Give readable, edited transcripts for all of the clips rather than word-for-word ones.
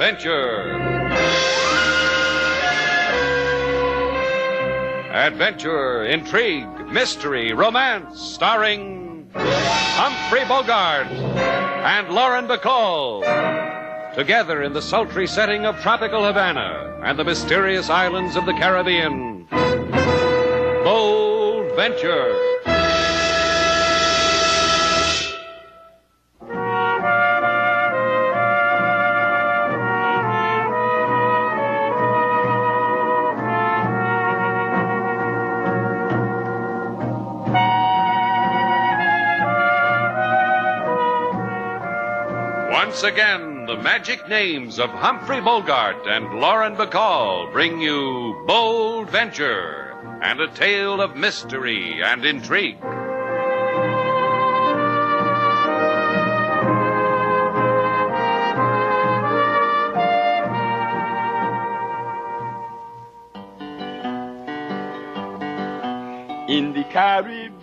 Adventure. Adventure, intrigue, mystery, romance, starring Humphrey Bogart and Lauren Bacall. Together in the sultry setting of tropical Havana and the mysterious islands of the Caribbean. Bold Venture. Once again, the magic names of Humphrey Bogart and Lauren Bacall bring you Bold Venture and a tale of mystery and intrigue. In the Caribbean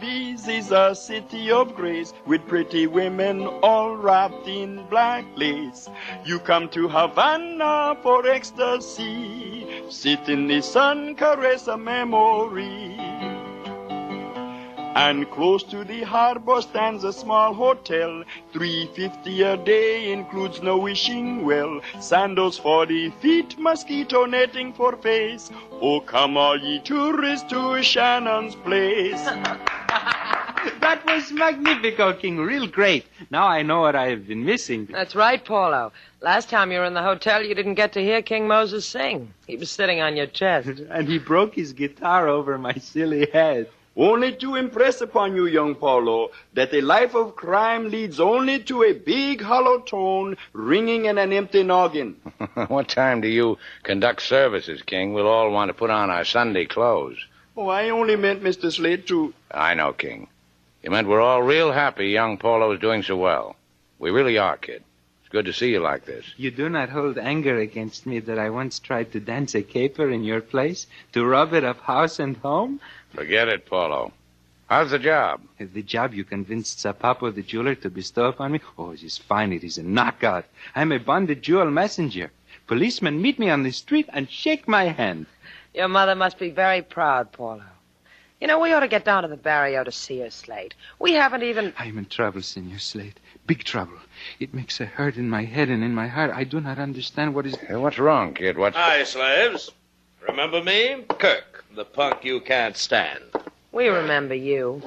is a city of grace with pretty women all wrapped in black lace. You come to Havana for ecstasy, sit in the sun, caress a memory. And close to the harbor stands a small hotel. $3.50 a day includes no wishing well. Sandals for the feet, mosquito netting for face. Oh, come all ye tourists to Shannon's place. That was magnifico, King. Real great. Now I know what I have been missing. That's right, Paulo. Last time you were in the hotel, you didn't get to hear King Moses sing. He was sitting on your chest. And he broke his guitar over my silly head. Only to impress upon you, young Paulo, that a life of crime leads only to a big hollow tone ringing in an empty noggin. What time do you conduct services, King? We'll all want to put on our Sunday clothes. Oh, I only meant, Mr. Slate, to... I know, King. You meant we're all real happy young Paulo is doing so well. We really are, kid. It's good to see you like this. You do not hold anger against me that I once tried to dance a caper in your place, to rob it of house and home? Forget it, Paulo. How's the job? The job you convinced Zapapo the jeweler to bestow upon me? Oh, it is fine. It is a knockout. I'm a bonded jewel messenger. Policemen meet me on the street and shake my hand. Your mother must be very proud, Paulo. You know, we ought to get down to the barrio to see her, Slate. We haven't even... I'm in trouble, Senor Slate. Big trouble. It makes a hurt in my head and in my heart. I do not understand what is... Hey, what's wrong, kid? Hi, slaves. Remember me? Kirk, the punk you can't stand. We remember you.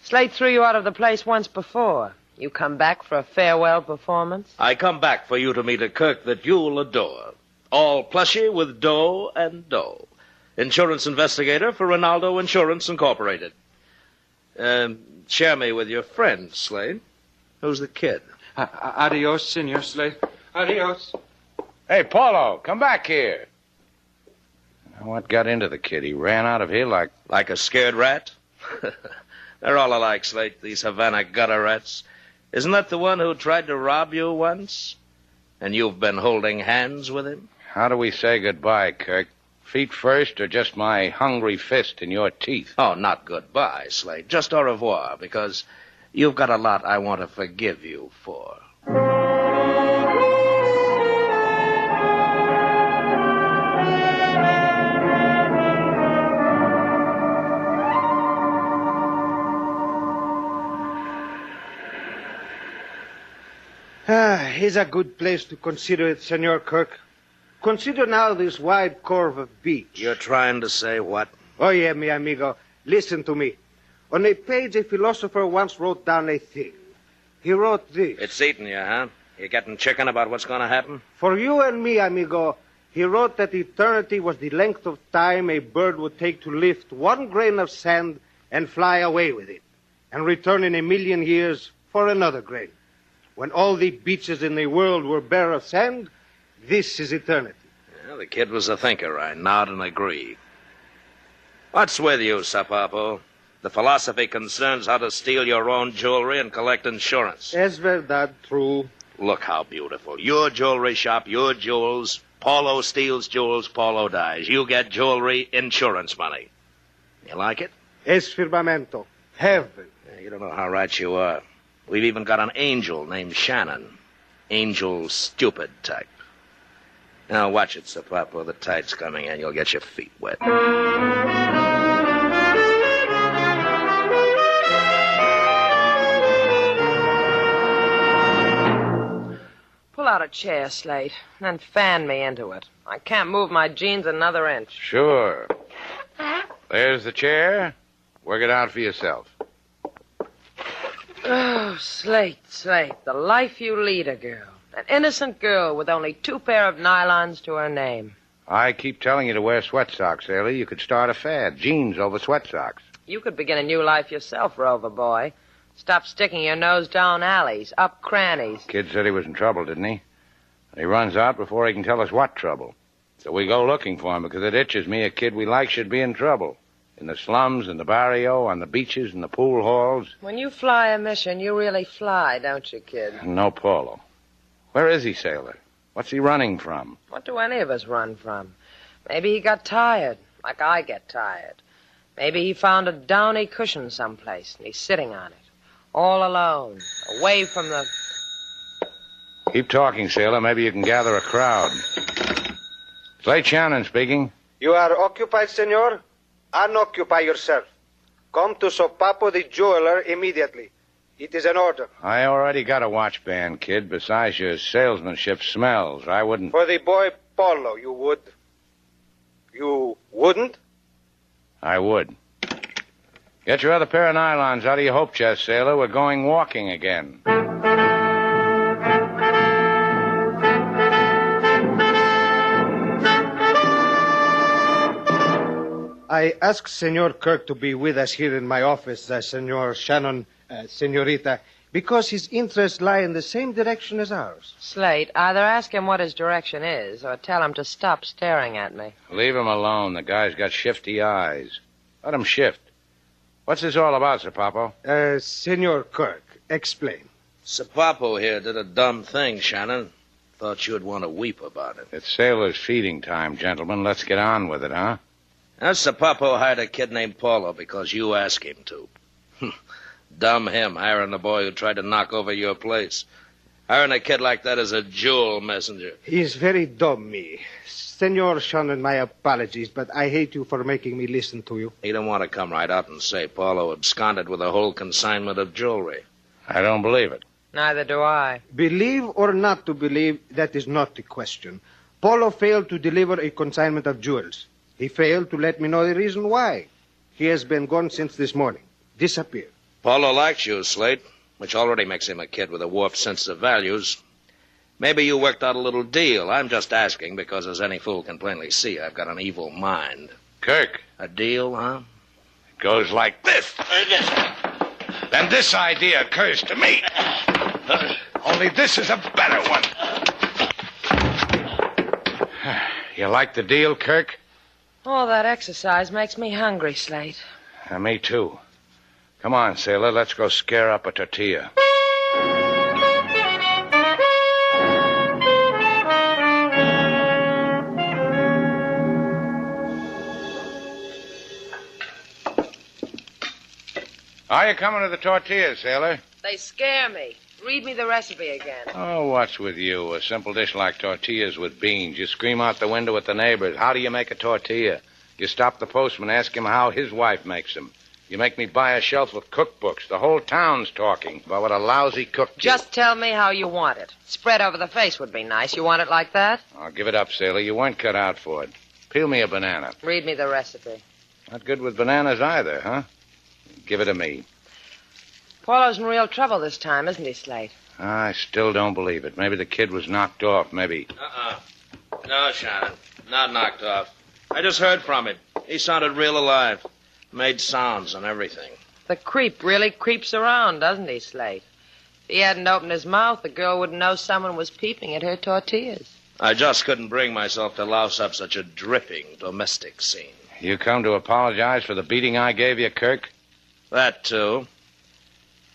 Slate threw you out of the place once before. You come back for a farewell performance? I come back for you to meet a Kirk that you'll adore. All plushy with dough and dough. Insurance investigator for Ronaldo Insurance Incorporated. Share me with your friend, Slate. Who's the kid? Adios, Senor Slate. Adios. Hey, Paulo, come back here. What got into the kid? He ran out of here like... Like a scared rat? They're all alike, Slate, these Havana gutter rats. Isn't that the one who tried to rob you once? And you've been holding hands with him? How do we say goodbye, Kirk? Feet first or just my hungry fist in your teeth? Oh, not goodbye, Slate. Just au revoir, because you've got a lot I want to forgive you for. Here's a good place to consider it, Senor Kirk. Consider now this wide curve of beach. You're trying to say what? Oh, yeah, mi amigo. Listen to me. On a page, a philosopher once wrote down a thing. He wrote this. It's eating you, huh? You getting chicken about what's going to happen? For you and me, amigo, he wrote that eternity was the length of time a bird would take to lift one grain of sand and fly away with it, and return in 1,000,000 years for another grain. When all the beaches in the world were bare of sand, this is eternity. Well, the kid was a thinker. I nod and agree. What's with you, Zapapo? The philosophy concerns how to steal your own jewelry and collect insurance. Es verdad, true. Look how beautiful. Your jewelry shop, your jewels. Paulo steals jewels, Paulo dies. You get jewelry, insurance money. You like it? Es firmamento. Heaven. You don't know how right you are. We've even got an angel named Shannon. Angel stupid type. Now watch it, Sapapo. The tide's coming in. You'll get your feet wet. Pull out a chair, Slate, and then fan me into it. I can't move my jeans another inch. Sure. There's the chair. Work it out for yourself. Oh, Slate, the life you lead a girl. An innocent girl with only 2 pair of nylons to her name. I keep telling you to wear sweat socks, Sailor. You could start a fad. Jeans over sweat socks. You could begin a new life yourself, Rover boy. Stop sticking your nose down alleys, up crannies. Kid said he was in trouble, didn't he? And he runs out before he can tell us what trouble. So we go looking for him because it itches me a kid we like should be in trouble. In the slums, in the barrio, on the beaches, in the pool halls. When you fly a mission, you really fly, don't you, kid? No Paulo. Where is he, Sailor? What's he running from? What do any of us run from? Maybe he got tired, like I get tired. Maybe he found a downy cushion someplace, and he's sitting on it, all alone, away from the... Keep talking, Sailor. Maybe you can gather a crowd. Slate Shannon speaking. You are occupied, senor? Unoccupy yourself. Come to Sopapo the jeweler immediately. It is an order. I already got a watch band, kid. Besides, your salesmanship smells. I wouldn't... For the boy Paulo, you would. You wouldn't? I would. Get your other pair of nylons out of your hope chest, Sailor. We're going walking again. I asked Senor Kirk to be with us here in my office, Senor Shannon, Senorita, because his interests lie in the same direction as ours. Slate, either ask him what his direction is, or tell him to stop staring at me. Leave him alone. The guy's got shifty eyes. Let him shift. What's this all about, Sapapo? Senor Kirk, explain. Sapapo here did a dumb thing, Shannon. Thought you'd want to weep about it. It's Sailor's feeding time, gentlemen. Let's get on with it, huh? Now, Sapapo hired a kid named Paulo because you asked him to. Dumb him, hiring the boy who tried to knock over your place. Hiring a kid like that is a jewel messenger. He's very dumb, me. Senor Shannon, my apologies, but I hate you for making me listen to you. He don't want to come right out and say Paulo absconded with a whole consignment of jewelry. I don't believe it. Neither do I. Believe or not to believe, that is not the question. Paulo failed to deliver a consignment of jewels. He failed to let me know the reason why. He has been gone since this morning. Disappeared. Paulo likes you, Slate, which already makes him a kid with a warped sense of values. Maybe you worked out a little deal. I'm just asking because, as any fool can plainly see, I've got an evil mind. Kirk. A deal, huh? It goes like this. Then this idea occurs to me. Only this is a better one. You like the deal, Kirk? All that exercise makes me hungry, Slate. Me too. Come on, Sailor. Let's go scare up a tortilla. Are you coming to the tortillas, Sailor? They scare me. Read me the recipe again. Oh, what's with you? A simple dish like tortillas with beans. You scream out the window at the neighbors. How do you make a tortilla? You stop the postman, ask him how his wife makes them. You make me buy a shelf of cookbooks. The whole town's talking about what a lousy cook you. Just tell me how you want it. Spread over the face would be nice. You want it like that? I'll give it up, Sailor. You weren't cut out for it. Peel me a banana. Read me the recipe. Not good with bananas either, huh? Give it to me. Paulo's in real trouble this time, isn't he, Slate? I still don't believe it. Maybe the kid was knocked off, maybe. No, Shannon. Not knocked off. I just heard from him. He sounded real alive. Made sounds and everything. The creep really creeps around, doesn't he, Slate? If he hadn't opened his mouth, the girl wouldn't know someone was peeping at her tortillas. I just couldn't bring myself to louse up such a dripping domestic scene. You come to apologize for the beating I gave you, Kirk? That, too.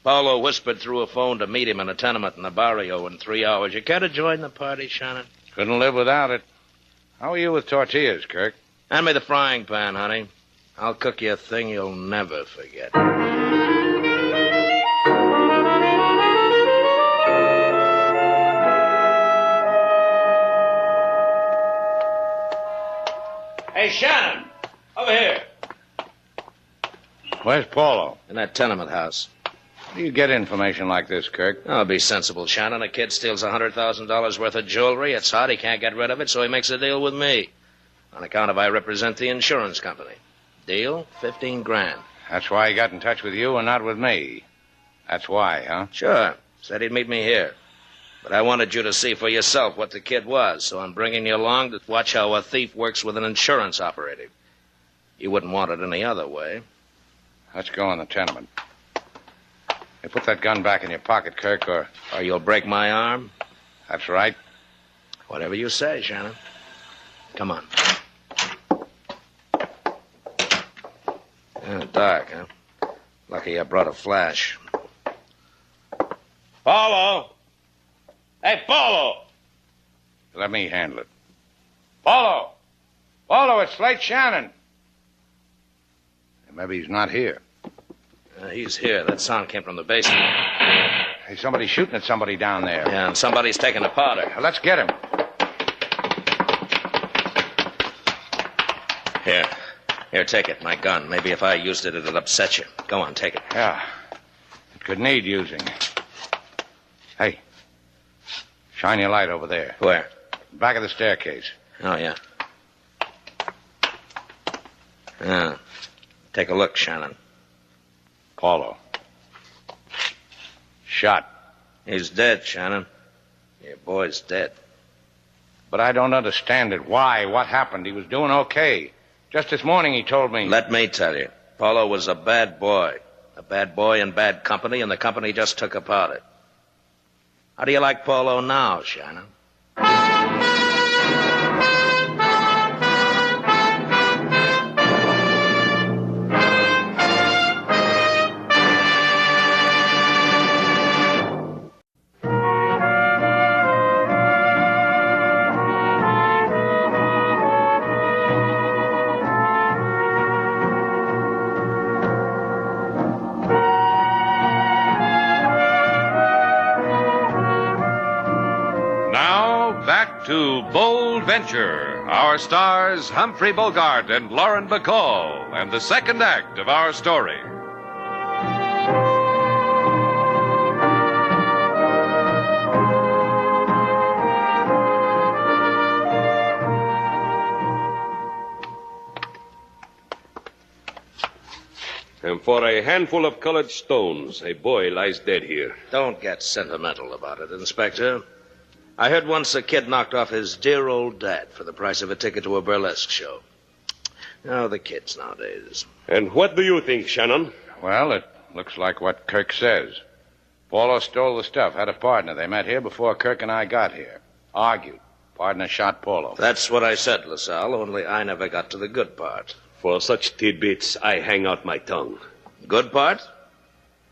Paulo whispered through a phone to meet him in a tenement in the barrio in 3 hours. You care to join the party, Shannon? Couldn't live without it. How are you with tortillas, Kirk? Hand me the frying pan, honey. I'll cook you a thing you'll never forget. over here. Where's Paulo? In that tenement house. How do you get information like this, Kirk? Oh, be sensible, Shannon. A kid steals $100,000 worth of jewelry. It's hot. He can't get rid of it, so he makes a deal with me. On account of I represent the insurance company. Deal? 15 grand. That's why he got in touch with you and not with me. That's why, huh? Sure. Said he'd meet me here. But I wanted you to see for yourself what the kid was, so I'm bringing you along to watch how a thief works with an insurance operative. You wouldn't want it any other way. Let's go in the tenement. Hey, put that gun back in your pocket, Kirk, or you'll break my arm? That's right. Whatever you say, Shannon. Come on. Yeah, dark, huh? Lucky I brought a flash. Paulo! Hey, Paulo! Let me handle it. Paulo! Paulo, it's Slate Shannon. Maybe he's not here. He's here. That sound came from the basement. Hey, somebody's shooting at somebody down there. Yeah, and somebody's taking a powder. Well, let's get him. Here, take it, my gun. Maybe if I used it, it'd upset you. Go on, take it. Yeah, it could need using. Hey, shine your light over there. Where? Back of the staircase. Oh, yeah. Yeah. Take a look, Shannon. Paulo. Shot. He's dead, Shannon. Your boy's dead. But I don't understand it. Why? What happened? He was doing okay. Just this morning he told me... Let me tell you. Paulo was a bad boy. A bad boy in bad company, and the company just took apart it. How do you like Paulo now, Shannon? To Bold Venture, our stars Humphrey Bogart and Lauren Bacall, and the second act of our story. And for a handful of colored stones, a boy lies dead here. Don't get sentimental about it, Inspector. I heard once a kid knocked off his dear old dad for the price of a ticket to a burlesque show. Oh, the kids nowadays. And what do you think, Shannon? Well, it looks like what Kirk says. Paulo stole the stuff, had a partner. They met here before Kirk and I got here. Argued. Partner shot Paulo. That's what I said, LaSalle, only I never got to the good part. For such tidbits, I hang out my tongue. Good part?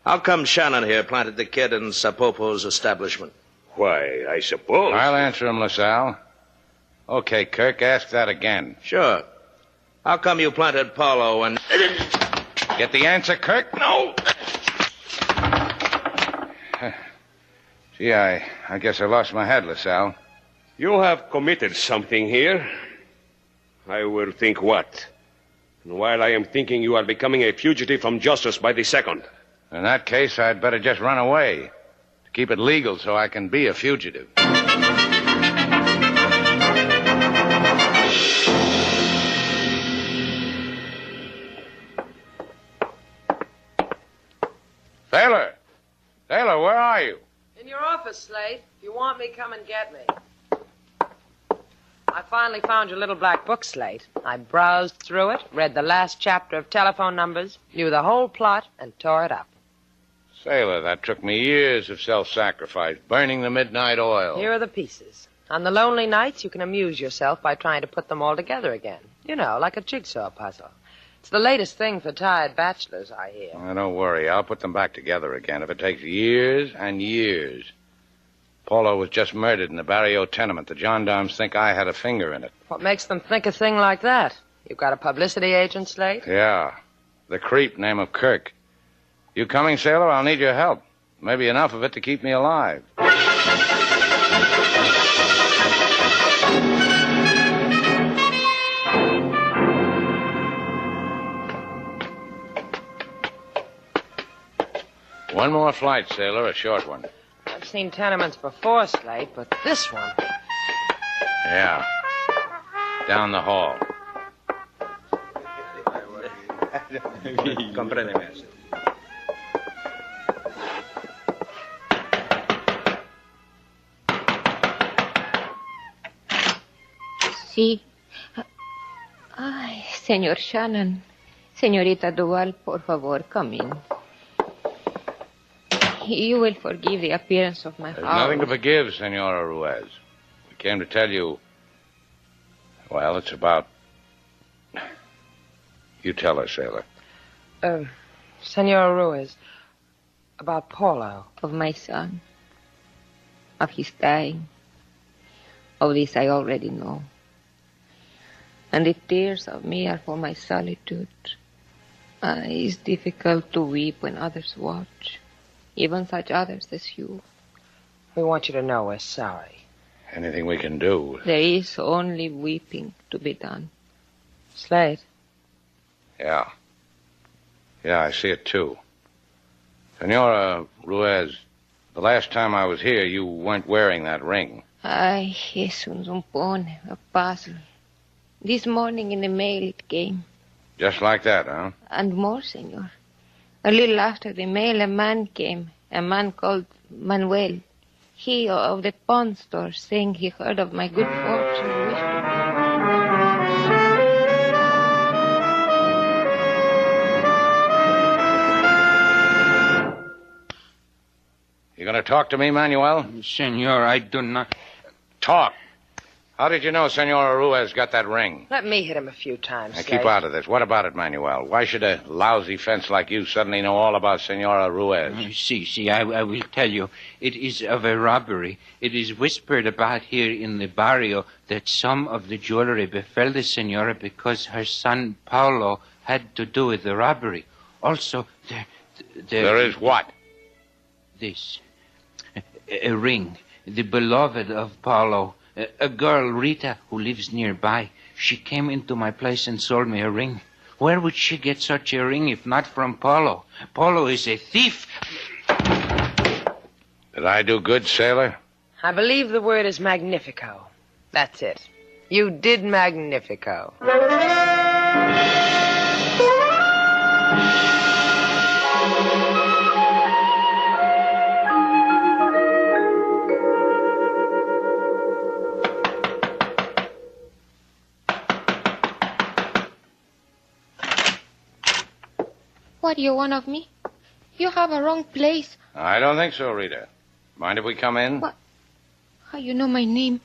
How come Shannon here planted the kid in Sapopo's establishment? Why, I suppose... I'll answer him, LaSalle. Okay, Kirk, ask that again. Sure. How come you planted Paulo and... Get the answer, Kirk? No! Gee, I guess I lost my head, LaSalle. You have committed something here. I will think what. And while I am thinking, you are becoming a fugitive from justice by the second. In that case, I'd better just run away. To keep it legal so I can be a fugitive. Sailor! Sailor, where are you? In your office, Slate. If you want me, come and get me. I finally found your little black book, Slate. I browsed through it, read the last chapter of telephone numbers, knew the whole plot, and tore it up. Sailor, that took me years of self-sacrifice, burning the midnight oil. Here are the pieces. On the lonely nights, you can amuse yourself by trying to put them all together again. You know, like a jigsaw puzzle. It's the latest thing for tired bachelors, I hear. Oh, don't worry. I'll put them back together again if it takes years and years. Paulo was just murdered in the Barrio tenement. The gendarmes think I had a finger in it. What makes them think a thing like that? You've got a publicity agent, Slate? Yeah. The creep name of Kirk. You coming, Sailor? I'll need your help. Maybe enough of it to keep me alive. One more flight, sailor, a short one. I've seen tenements before, Slate, but this one... Yeah. Down the hall. Compréndeme. Sí. Ay, señor Shannon. Señorita Duval, por favor, come in. You will forgive the appearance of my There's house. nothing to forgive, Senora Ruiz. We came to tell you... Well, it's about... You tell her, sailor. Senora Ruiz, about Paulo. Of my son. Of his dying. Of this I already know. And the tears of me are for my solitude. It's difficult to weep when others watch. Even such others as you. We want you to know we're sorry. Anything we can do. There is only weeping to be done. Slate? Yeah. Yeah, I see it too. Senora Ruiz, the last time I was here, you weren't wearing that ring. Ay, es un zompone, a puzzle. This morning in the mail it came. Just like that, huh? And more, senor. A little after the mail, a man came. A man called Manuel. He of the pawn store, saying he heard of my good fortune and wished You gonna talk to me, Manuel? Senor, I do not... Talk. How did you know Senora Ruiz got that ring? Let me hit him a few times, Now, Slate. keep out of this. What about it, Manuel? Why should a lousy fence like you suddenly know all about Senora Ruiz? See, I will tell you. It is of a robbery. It is whispered about here in the barrio that some of the jewelry befell the senora because her son Paulo had to do with the robbery. Also, There is what? This. A ring. The beloved of Paulo. A girl, Rita, who lives nearby. She came into my place and sold me a ring. Where would she get such a ring if not from Paulo? Paulo is a thief. Did I do good, sailor? I believe the word is magnifico. That's it. You did magnifico. What do you want of me? You have a wrong place. I don't think so, Rita. Mind if we come in? What? How you know my name?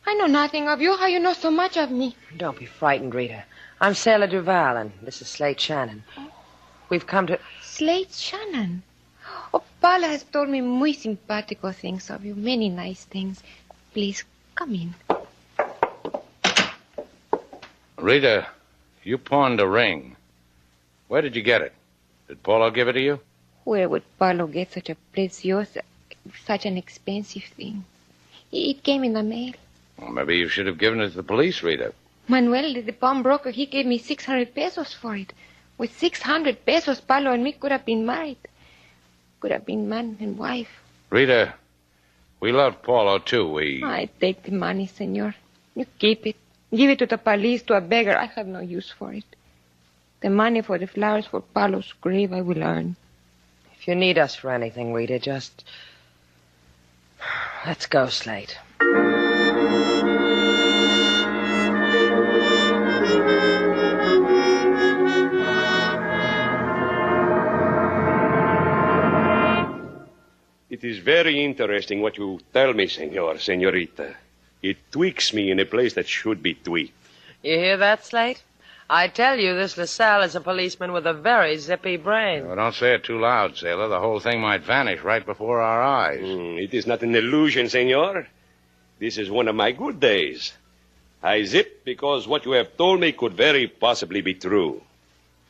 I know nothing of you. How you know so much of me? Don't be frightened, Rita. I'm Sailor Duval, and this is Slate Shannon. We've come to... Slate Shannon. Oh, Paula has told me muy simpático things of you. Many nice things. Please, come in. Rita, you pawned a ring. Where did you get it? Did Paulo give it to you? Where would Paulo get such a preciosa, such an expensive thing? It came in the mail. Well, maybe you should have given it to the police, Rita. Manuel, the pawnbroker, he gave me 600 pesos for it. With 600 pesos, Paulo and me could have been married. Could have been man and wife. Rita, we loved Paulo, too. I take the money, senor. You keep it. Give it to the police, to a beggar. I have no use for it. The money for the flowers for Paulo's grave I will earn. If you need us for anything, Rita, just... Let's go, Slate. It is very interesting what you tell me, senorita. It tweaks me in a place that should be tweaked. You hear that, Slate? I tell you, this LaSalle is a policeman with a very zippy brain. Well, don't say it too loud, sailor. The whole thing might vanish right before our eyes. It is not an illusion, senor. This is one of my good days. I zip because what you have told me could very possibly be true.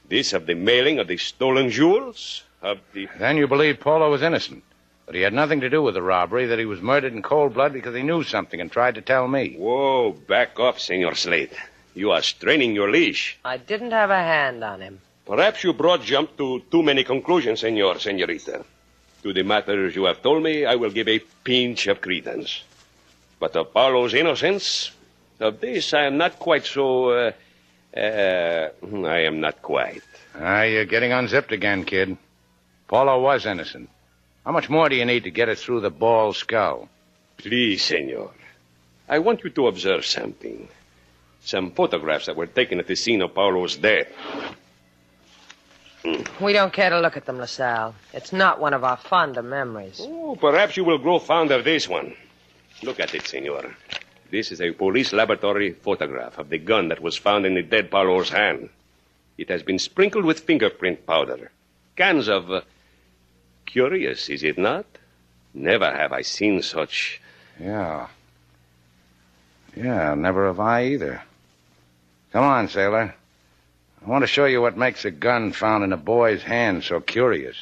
This of the mailing of the stolen jewels, of the... Then you believe Paulo was innocent. That he had nothing to do with the robbery, that he was murdered in cold blood because he knew something and tried to tell me. Whoa, back up, Senor Slate. You are straining your leash. I didn't have a hand on him. Perhaps you broad jumped to too many conclusions, senorita. To the matters you have told me, I will give a pinch of credence. But of Paulo's innocence, of this I am not quite so, I am not quite. You're getting unzipped again, kid. Paulo was innocent. How much more do you need to get it through the bald skull? Please, senor. I want you to observe something. Some photographs that were taken at the scene of Paulo's death. We don't care to look at them, LaSalle. It's not one of our fonder memories. Oh, perhaps you will grow fond of this one. Look at it, senor. This is a police laboratory photograph of the gun that was found in the dead Paulo's hand. It has been sprinkled with fingerprint powder. Cans of... curious, is it not? Never have I seen such... Yeah, never have I either. Come on, sailor. I want to show you what makes a gun found in a boy's hand so curious.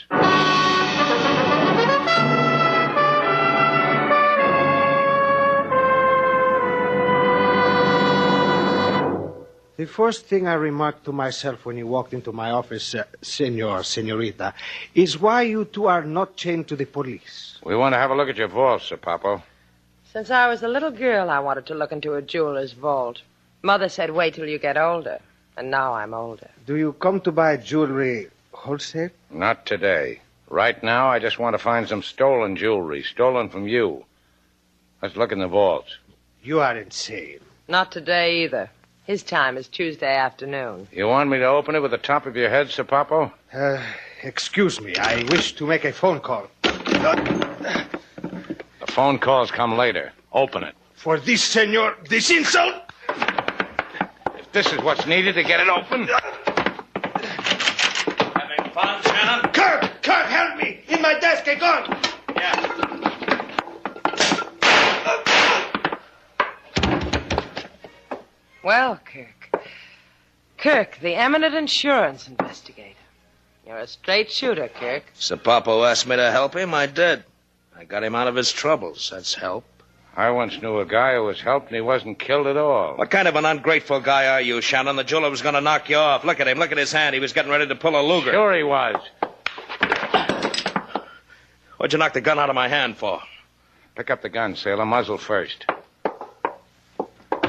The first thing I remarked to myself when you walked into my office, senorita, is why you two are not chained to the police. We want to have a look at your vault, Sir Papo. Since I was a little girl, I wanted to look into a jeweler's vault. Mother said wait till you get older. And now I'm older. Do you come to buy jewelry wholesale? Not today. Right now, I just want to find some stolen jewelry, stolen from you. Let's look in the vaults. You are insane. Not today either. His time is Tuesday afternoon. You want me to open it with the top of your head, Sir Papo? Excuse me. I wish to make a phone call. The phone calls come later. Open it. For this, senor, this insult? This is what's needed to get it open. Having fun, Shannon? Kirk, help me! In my desk, a gun! Yeah. Well, Kirk, the eminent insurance investigator. You're a straight shooter, Kirk. Sir Papo asked me to help him. I did. I got him out of his troubles. That's help. I once knew a guy who was helped and he wasn't killed at all. What kind of an ungrateful guy are you, Shannon? The jeweler was going to knock you off. Look at him. Look at his hand. He was getting ready to pull a Luger. Sure he was. What'd you knock the gun out of my hand for? Pick up the gun, sailor. Muzzle first.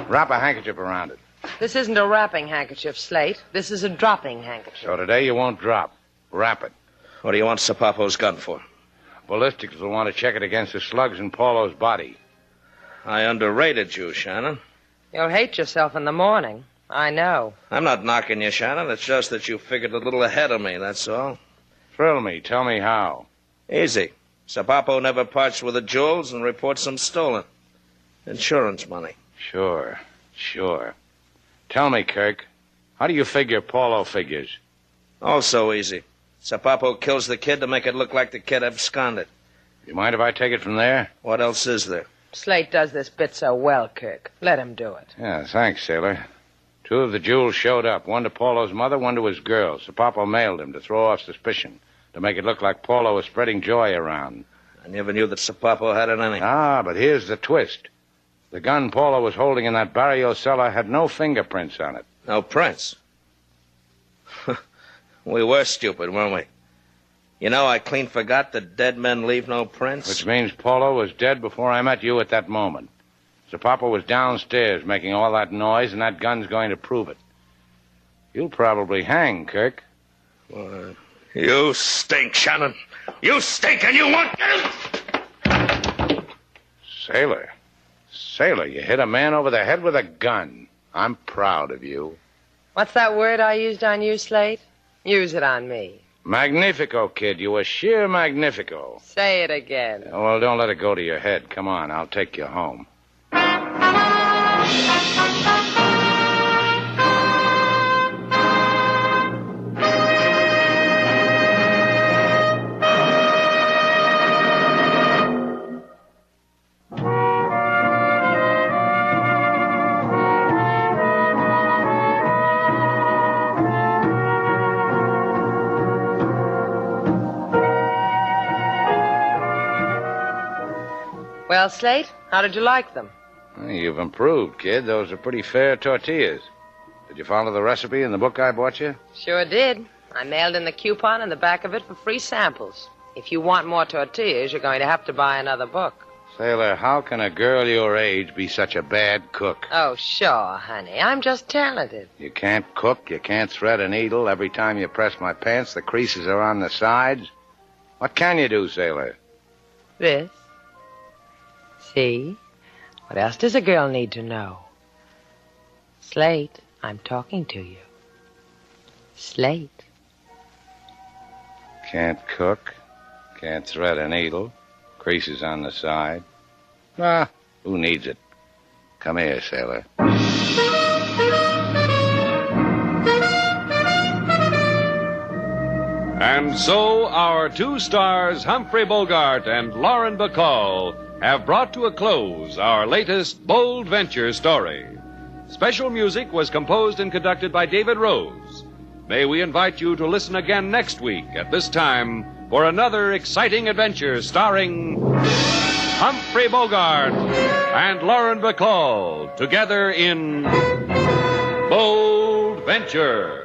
Wrap a handkerchief around it. This isn't a wrapping handkerchief, Slate. This is a dropping handkerchief. So today you won't drop. Wrap it. What do you want Sir Papo's gun for? Ballistics will want to check it against the slugs in Paulo's body. I underrated you, Shannon. You'll hate yourself in the morning. I know. I'm not knocking you, Shannon. It's just that you figured a little ahead of me, that's all. Thrill me. Tell me how. Easy. Sir Papo never parts with the jewels and reports them stolen. Insurance money. Sure. Tell me, Kirk, how do you figure Paulo figures? Also easy. Sir Papo kills the kid to make it look like the kid absconded. You mind if I take it from there? What else is there? Slate does this bit so well, Kirk. Let him do it. Yeah, thanks, sailor. 2 of the jewels showed up. One to Paulo's mother, one to his girl. Sir Papo mailed him to throw off suspicion, to make it look like Paulo was spreading joy around. I never knew that Sir Papo had it in him. But here's the twist. The gun Paulo was holding in that barrio cellar had no fingerprints on it. No prints? We were stupid, weren't we? You know, I clean forgot that dead men leave no prints. Which means Paulo was dead before I met you at that moment. Sir Papo was downstairs making all that noise, and that gun's going to prove it. You'll probably hang, Kirk. You stink, Shannon. You stink, and you want... Sailor, you hit a man over the head with a gun. I'm proud of you. What's that word I used on you, Slate? Use it on me. Magnifico, kid. You were sheer magnifico. Say it again. Well, don't let it go to your head. Come on, I'll take you home. Well, Slate, how did you like them? You've improved, kid. Those are pretty fair tortillas. Did you follow the recipe in the book I bought you? Sure did. I mailed in the coupon in the back of it for free samples. If you want more tortillas, you're going to have to buy another book. Sailor, how can a girl your age be such a bad cook? Oh, sure, honey. I'm just talented. You can't cook, you can't thread a needle. Every time you press my pants, the creases are on the sides. What can you do, Sailor? This. See? What else does a girl need to know? Slate, I'm talking to you. Slate. Can't cook, can't thread a needle, creases on the side. Ah, who needs it? Come here, Sailor. And so our two stars, Humphrey Bogart and Lauren Bacall, have brought to a close our latest bold venture story. Special music was composed and conducted by David Rose. May we invite you to listen again next week at this time for another exciting adventure starring Humphrey Bogart and Lauren Bacall together in Bold Venture.